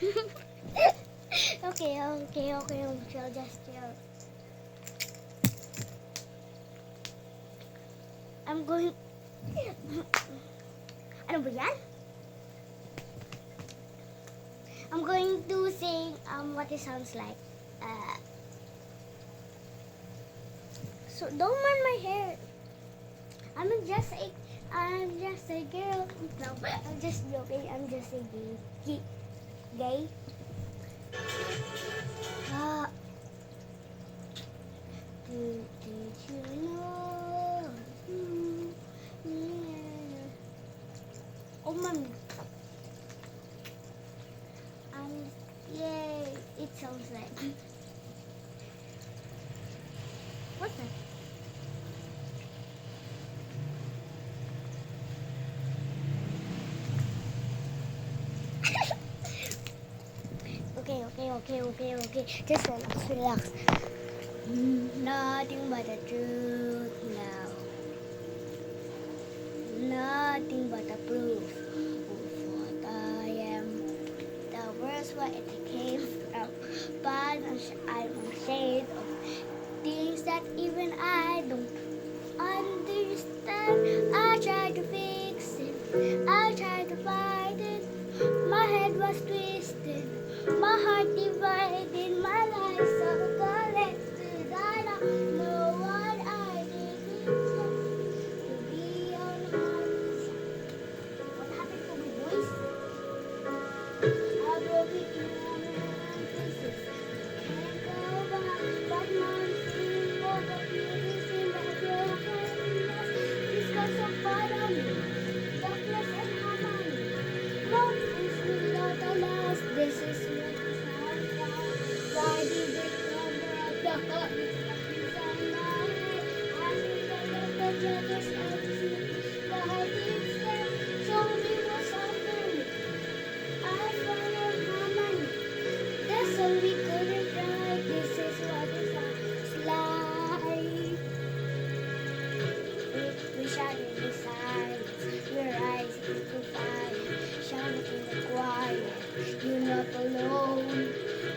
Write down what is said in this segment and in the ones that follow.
Okay. Chill, just chill. I'm going... Ano ba yan? I'm going to sing what it sounds like. So don't mind my hair. I'm just a girl. No, I'm just joking. I'm just a gay. Did you know? Oh, mommy. Yay! It sounds like. What's that? Okay. Just relax. Nothing but the truth now. Nothing but the proof of what I am. The words where it came from. But I'm ashamed of things that even I don't understand. I tried to fix it. I tried to fight it. My head was twisted. My heart divided. My life so collected. I don't know what I did to be on my side. What happened to my voice? I broke it in a million pieces. Can't go back, but now I'm seeing all the beauties in the brokenness. This goes so far on me. Darkness and harmony. Love is without a last. This is what is hard. Why did it cover up the heart? It's stuck inside my head. I think I let the judges out to see the heart instead. Show me what's underneath. I found a harmony. That's all we couldn't write. This is what it sounds like. We shine in the silence. We're rising to fire. Shining in the quiet. You're not alone.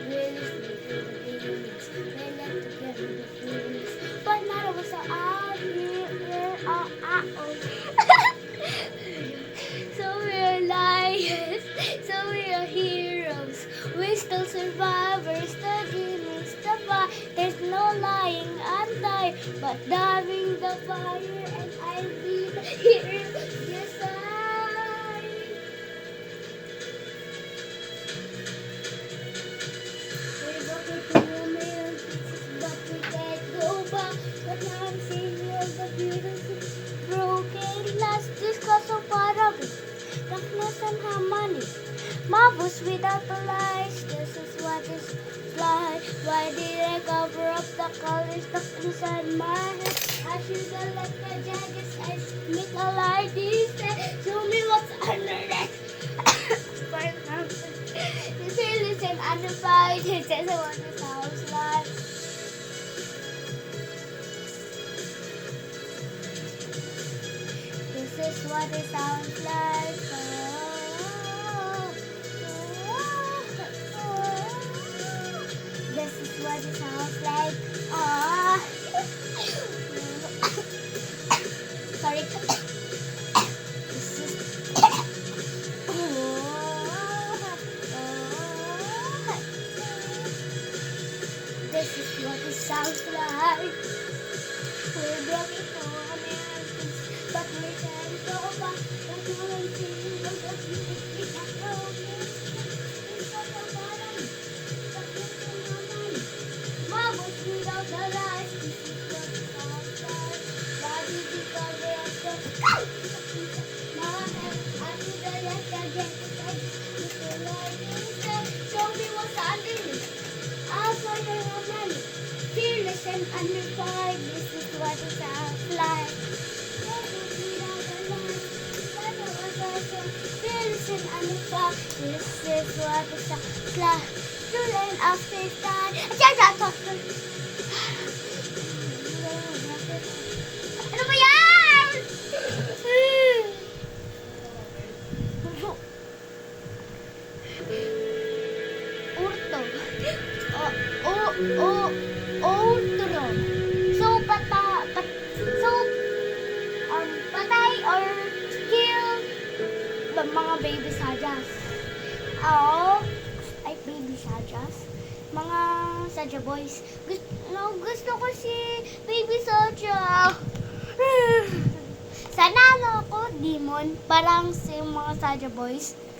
We're listening to the beats. We're left together the feelings. But none of us are out here. We're all out. So we're liars. So we are heroes. We're still survivors. The demons, the fire. There's no lying. I'm tired, but diving the fire, and I'll be the hero. Yes, we're broken to a million pieces, but we can't go back. But now I'm seeing all the beautiful broken glass. This got so far of it. Darkness and harmony. Marvels without the lights. This is what is like. Why did I cover up the colors stuck inside my head? I should have let the jagged eyes make a light instead. Show me what's under that. For example, you say listen under fight. This is what it sounds like. This is what it sounds like. This is what it sounds like. Sorry. This is. This is what it sounds like. We're broken to a million pieces, but we can't go back. But now I'm seeing all the beauty that broken. It's so bottom. Darkness and harmony. Marvels without the lights. This is what it sounds like. Why did you cover up the my head? I should have let the jagged edge look like instead. Show me what's underneath. I'll find a harmony. Fearless and under fire. This is what it sounds like. Fearless and under fire. This is what it sounds like. To learn after that. Ano ba yan? Outro. So, patay or kill the mga baby sajas. Ay, baby sajas. Mga Saja boys. Gusto ko si baby Saja. Sana ako, demon. Parang si mga Saja boys.